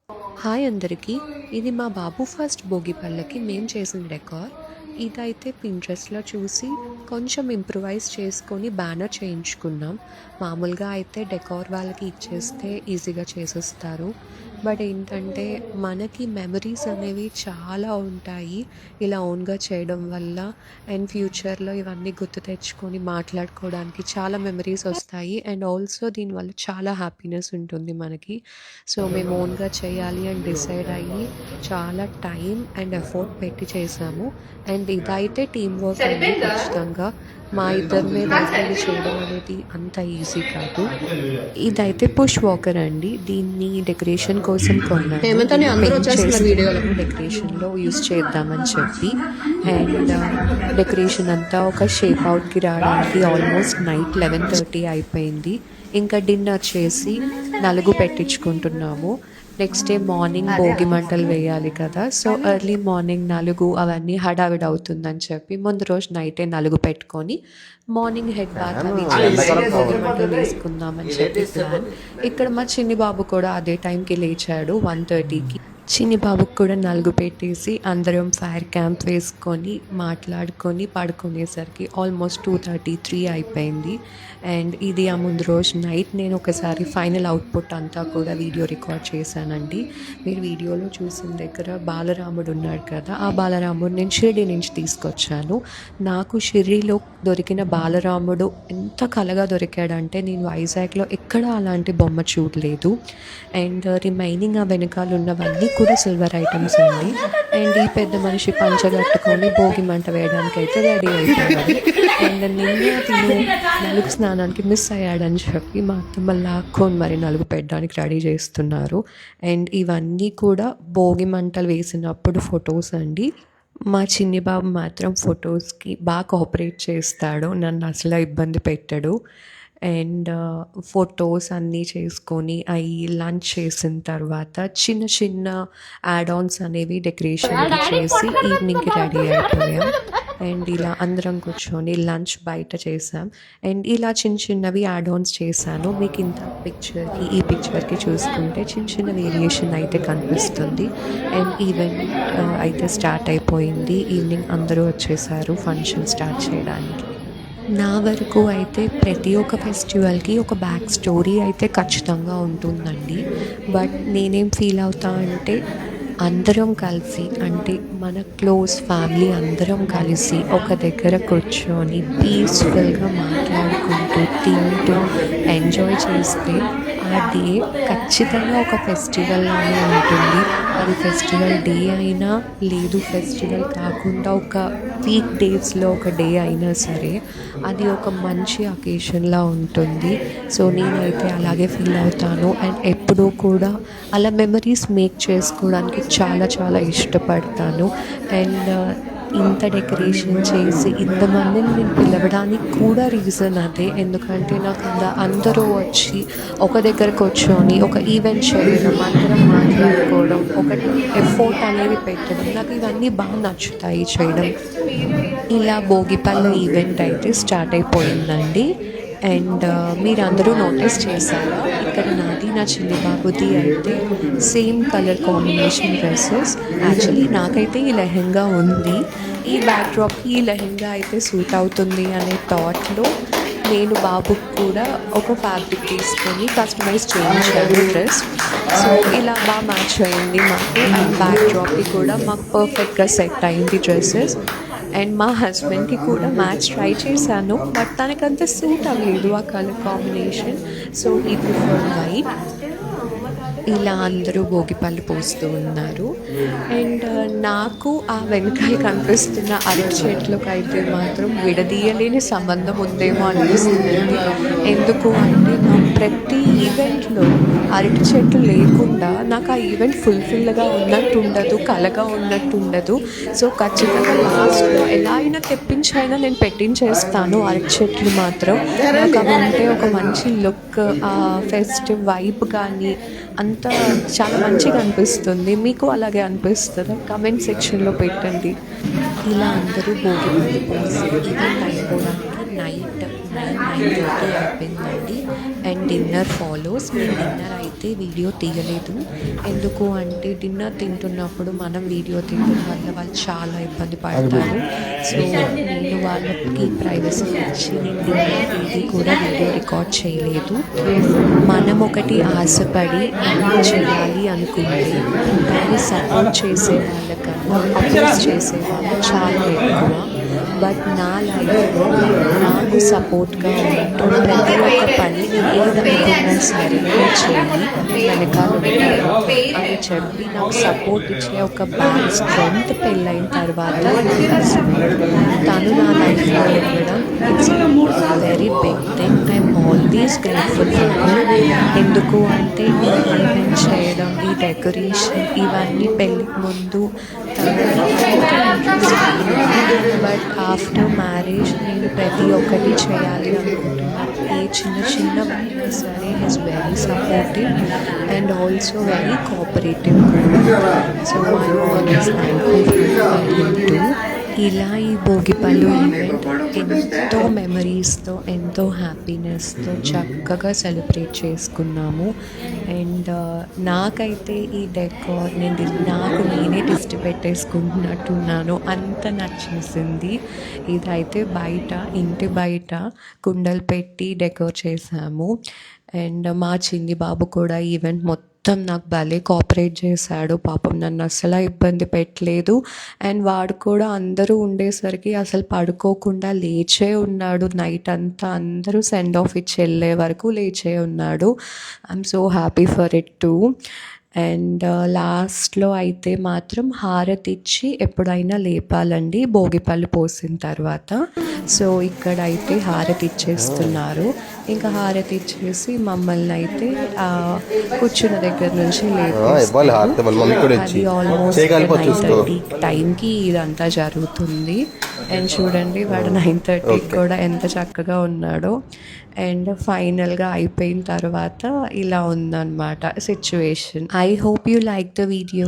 Hi అందరికీ. ఇది మా బాబు ఫస్ట్ భోగి పళ్ళకి మేము చేసిన డెకార్. ఇదైతే పింట్రెస్ట్‌లో చూసి కొంచెం ఇంప్రూవైజ్ చేసుకొని బ్యానర్ చేయించుకున్నాం. మామూలుగా అయితే డెకార్ వాళ్ళకి ఇచ్చేస్తే ఈజీగా చేసేస్తారు. బట్ ఏంటంటే మనకి మెమరీస్ అనేవి చాలా ఉంటాయి ఇలా ఓన్‌గా చేయడం వల్ల. అండ్ ఫ్యూచర్‌లో ఇవన్నీ గుర్తు తెచ్చుకొని మాట్లాడుకోవడానికి చాలా మెమరీస్ వస్తాయి. అండ్ ఆల్సో దీనివల్ల చాలా హ్యాపీనెస్ ఉంటుంది మనకి. సో మేము ఓన్‌గా చేయాలి అని డిసైడ్ అయ్యి చాలా టైం అండ్ ఎఫర్ట్ పెట్టి చేసాము. అండ్ ఇదైతే టీమ్ వర్క్ అండి ఖచ్చితంగా. మా ఇద్దరి మీద అయితే ఇది చేయడం అనేది అంత ఈజీ కాదు. ఇదైతే పుష్ వాకర్ అండి. దీన్ని డెకరేషన్ కోసం కొన్నాను. హేమంతని అందరూ వచ్చేస్తున్నారు వీడియోలో. డెకరేషన్లో యూస్ చేద్దామని చెప్పి. అండ్ డెకరేషన్ అంతా ఒక షేప్ అవుట్కి రావడానికి ఆల్మోస్ట్ నైట్ 11:30 అయిపోయింది. ఇంకా డిన్నర్ చేసి నలుగు పెట్టించుకుంటున్నాము. నెక్స్ట్ డే మార్నింగ్ భోగి మంటలు వేయాలి కదా. సో ఎర్లీ మార్నింగ్ నలుగు అవన్నీ హడావిడి అవుతుందని చెప్పి ముందు రోజు నైటే నలుగు పెట్టుకొని మార్నింగ్ హెడ్ బాత్ అవి చేసి భోగి మంటలు వేసుకుందామని చెప్పి ప్లాన్. ఇక్కడ మా చిన్ని బాబు కూడా అదే టైంకి లేచాడు 1:30కి. చిన్ని బాబుకి కూడా నలుగు పెట్టేసి అందరం ఫైర్ క్యాంప్ వేసుకొని మాట్లాడుకొని పడుకునేసరికి ఆల్మోస్ట్ 2:33 అయిపోయింది. అండ్ ఇది ఆ ముందు రోజు నైట్ నేను ఒకసారి ఫైనల్ అవుట్పుట్ అంతా కూడా వీడియో రికార్డ్ చేశానండి. మీరు వీడియోలో చూసిన దగ్గర బాలరాముడు ఉన్నాడు కదా, ఆ బాలరాముడు నేను షిరిడి నుంచి తీసుకొచ్చాను. నాకు షిరిడిలో దొరికిన బాలరాముడు ఎంత కలగా దొరికాడంటే నేను వైజాగ్లో ఎక్కడ అలాంటి బొమ్మ చూడలేదు. అండ్ రిమైనింగ్ ఆ వెనకాల ఉన్నవన్నీ కూడా సిల్వర్ ఐటమ్స్ అండి. అండ్ ఈ పెద్ద మనిషి పంచగట్టుకొని భోగి మంట వేయడానికి అయితే రెడీ అయిపోయాడు. అండ్ నిన్న తిను నలుగు స్నానానికి మిస్ అయ్యాడని చెప్పి మా అత్తమ్మ లాక్కొని మరి నలుగు పెట్టడానికి రెడీ చేస్తున్నారు. అండ్ ఇవన్నీ కూడా భోగి మంటలు వేసినప్పుడు ఫొటోస్ అండి. మా చిన్ని బాబు మాత్రం ఫొటోస్కి బాగా కోఆపరేట్ చేస్తాడు, నన్ను అసలు ఇబ్బంది పెట్టాడు. అండ్ ఫొటోస్ అన్నీ చేసుకొని అవి లంచ్ చేసిన తర్వాత చిన్న చిన్న యాడ్ ఆన్స్ అనేవి డెకరేషన్కి చేసి ఈవినింగ్కి రెడీ అయిపోయాం. అండ్ ఇలా అందరం కూర్చొని లంచ్ బయట చేసాం. అండ్ ఇలా చిన్న చిన్నవి యాడ్ ఆన్స్ చేశాను. మీకు ఇంత పిక్చర్కి ఈ పిక్చర్కి చూసుకుంటే చిన్న చిన్న వేరియేషన్ అయితే కనిపిస్తుంది. అండ్ ఈవెంట్ అయితే స్టార్ట్ అయిపోయింది. ఈవినింగ్ అందరూ వచ్చేసారు ఫంక్షన్ స్టార్ట్ చేయడానికి. నా వరకు అయితే ప్రతి ఒక్క ఫెస్టివల్కి ఒక బ్యాక్ స్టోరీ అయితే ఖచ్చితంగా ఉంటుందండి. బట్ నేనేం ఫీల్ అవుతా అంటే అందరం కలిసి, అంటే మన క్లోజ్ ఫ్యామిలీ అందరం కలిసి ఒక దగ్గర కూర్చొని పీస్ఫుల్గా మాట్లాడుకుంటూ తింటూ ఎంజాయ్ చేస్తే ఆ డే ఖచ్చితంగా ఒక ఫెస్టివల్లానే ఉంటుంది. అది ఫెస్టివల్ డే అయినా లేదు, ఫెస్టివల్ కాకుండా ఒక వీక్ డేస్లో ఒక డే అయినా సరే అది ఒక మంచి అకేషన్లా ఉంటుంది. సో నేనైతే అలాగే ఫీల్ అవుతాను. అండ్ ఎప్పుడూ కూడా అలా మెమరీస్ మేక్ చేసుకోవడానికి చాలా చాలా ఇష్టపడతాను. అండ్ ఇంత డెకరేషన్ చేసి ఇంతమందిని నేను పిలవడానికి కూడా రీజన్ అదే. ఎందుకంటే నాకు అందరూ వచ్చి ఒక దగ్గర కూర్చొని ఒక ఈవెంట్ చేయడం, అందరం మాట్లాడుకోవడం, ఒకటి ఎఫోర్ట్ అనేది పెట్టడం, నాకు ఇవన్నీ బాగా నచ్చుతాయి చేయడం. ఇలా భోగిపళ్ళ ఈవెంట్ అయితే స్టార్ట్ అయిపోయిందండి. అండ్ మీరందరూ నోటీస్ చేశారా, ఇక్కడ నాది నా చిన్ని బాబుది అయితే same colour combination dresses. Actually నాకైతే ఈ లెహెంగా ఉంది. ఈ బ్యాక్డ్రాప్కి ఈ లెహెంగా అయితే సూట్ అవుతుంది అనే థాట్లో నేను బాబుకి కూడా ఒక ఫ్యాబ్రిక్ తీసుకొని కస్టమైజ్ చేయించాను డ్రెస్. సో ఇలా బాగా మ్యాచ్ అయింది మాకు. అండ్ బ్యాక్డ్రాప్కి కూడా మాకు పర్ఫెక్ట్గా సెట్ అయింది డ్రెస్సెస్. అండ్ మా హస్బెండ్కి కూడా మ్యాచ్ ట్రై చేశాను, బట్ తనకంత సూట్ అవ్వలేదు ఆ కలర్ కాంబినేషన్. సో ఈ ప్రిఫర్ వైట్. ఇలా అందరూ భోగిపళ్ళు పోస్తూ ఉన్నారు. అండ్ నాకు ఆ వెనకాల కనిపిస్తున్న అరటి చెట్లకు అయితే మాత్రం విడదీయలేని సంబంధం ఉందేమో అనిపిస్తుంది. ఎందుకు అంటే నా ప్రతి ఈవెంట్లో అరటి చెట్లు లేకుండా నాకు ఆ ఈవెంట్ ఫుల్ఫిల్గా ఉన్నట్టు ఉండదు, కలగా ఉన్నట్టు ఉండదు. సో ఖచ్చితంగా లాస్ట్లో ఎలా అయినా తెప్పించైనా నేను పెట్టించేస్తాను అరటి చెట్లు మాత్రం. నాకు అవి ఉంటే ఒక మంచి లుక్, ఆ ఫెస్టివ్ వైబ్ కానీ అంతా చాలా మంచిగా అనిపిస్తుంది. మీకు అలాగే అనిపిస్తుందా? కమెంట్ సెక్షన్లో పెట్టండి. ఇలా అందరూ భోగి మంటలు పోసి ఈవెంట్ అయిపోవడానికి నైట్ 9:30 అయిపోయిందండి. And dinner follows. నేను డిన్నర్ అయితే వీడియో తీయలేదు, ఎందుకు అంటే డిన్నర్ తింటున్నప్పుడు మనం వీడియో తీయడం వల్ల వాళ్ళు చాలా ఇబ్బంది పడతారు. సో నేను వాళ్ళకి ప్రైవసీ ఇచ్చి నేను డిన్నర్ ఇది కూడా వీడియో రికార్డ్ చేయలేదు. మనం ఒకటి ఆశపడి చేయాలి అనుకుంటే దాన్ని సపోర్ట్ చేసే వాళ్ళకన్నా అపోజ్ చేసే వాళ్ళు చాలా ఎక్కువ. బట్ నా లైఫ్లో నాకు సపోర్ట్గా ఉంటూ ప్రతి ఒక్క పని ఏదనుకున్నా సరే చేయాలి వెనకాల ఉంటాను అని చెప్పి నాకు సపోర్ట్ ఇచ్చే ఒక బ్యాడ్ స్ట్రెంత్ పెళ్ళైన తర్వాత తను నా లైఫ్లో ఉండడం it's very big thing. I'm always grateful for ఎందుకు అంటే ఈ ఈవెంట్ చేయడం, ఈ డెకరేషన్, ఇవన్నీ పెళ్ళికి ముందు బట్ ఆఫ్టర్ మ్యారేజ్ నేను ప్రతి ఒక్కటి చేయాలి అనుకుంటున్నాను. ఏ చిన్న చిన్నవైనా సరే is very supportive and also very cooperative కూడా. So I'm always thankful. ఇలా ఈ భోగిపళ్ళు ఈవెంట్ ఎంతో మెమరీస్తో, ఎంతో హ్యాపీనెస్తో చక్కగా సెలబ్రేట్ చేసుకున్నాము. అండ్ నాకైతే ఈ డెకార్ నాకు నేనే దిష్టి పెట్టేసుకుంటున్నట్టున్నాను, అంత నచ్చేసింది. ఇదైతే బయట, ఇంటి బయట కుండలు పెట్టి డెకోర్ చేశాము. అండ్ మా చిన్ని బాబు కూడా ఈవెంట్ మొత్తం నాకు భలే కోఆపరేట్ చేశాడు. పాపం నన్ను అసలు ఇబ్బంది పెట్టలేదు. అండ్ వాడు కూడా అందరూ ఉండేసరికి అసలు పడుకోకుండా లేచే ఉన్నాడు. నైట్ అంతా అందరూ సెండ్ ఆఫ్ ఇచ్చి వెళ్ళే వరకు లేచే ఉన్నాడు. I'm so happy for it two. And లాస్ట్లో అయితే మాత్రం హారతి ఇచ్చి ఎప్పుడైనా లేపాలండి భోగిపళ్ళు పోసిన తర్వాత. సో ఇక్కడైతే హారతి ఇచ్చేస్తున్నారు. ఇంకా హారతి ఇచ్చేసి మమ్మల్ని అయితే కూర్చున్న దగ్గర నుంచి లేపేస్తారు. అది ఆల్మోస్ట్ 9:30 టైంకి ఇదంతా జరుగుతుంది. అండ్ చూడండి వాడు 9:30 కూడా ఎంత చక్కగా ఉన్నాడో. అండ్ ఫైనల్గా అయిపోయిన తర్వాత ఇలా ఉందన్నమాట situation. I hope you like the video.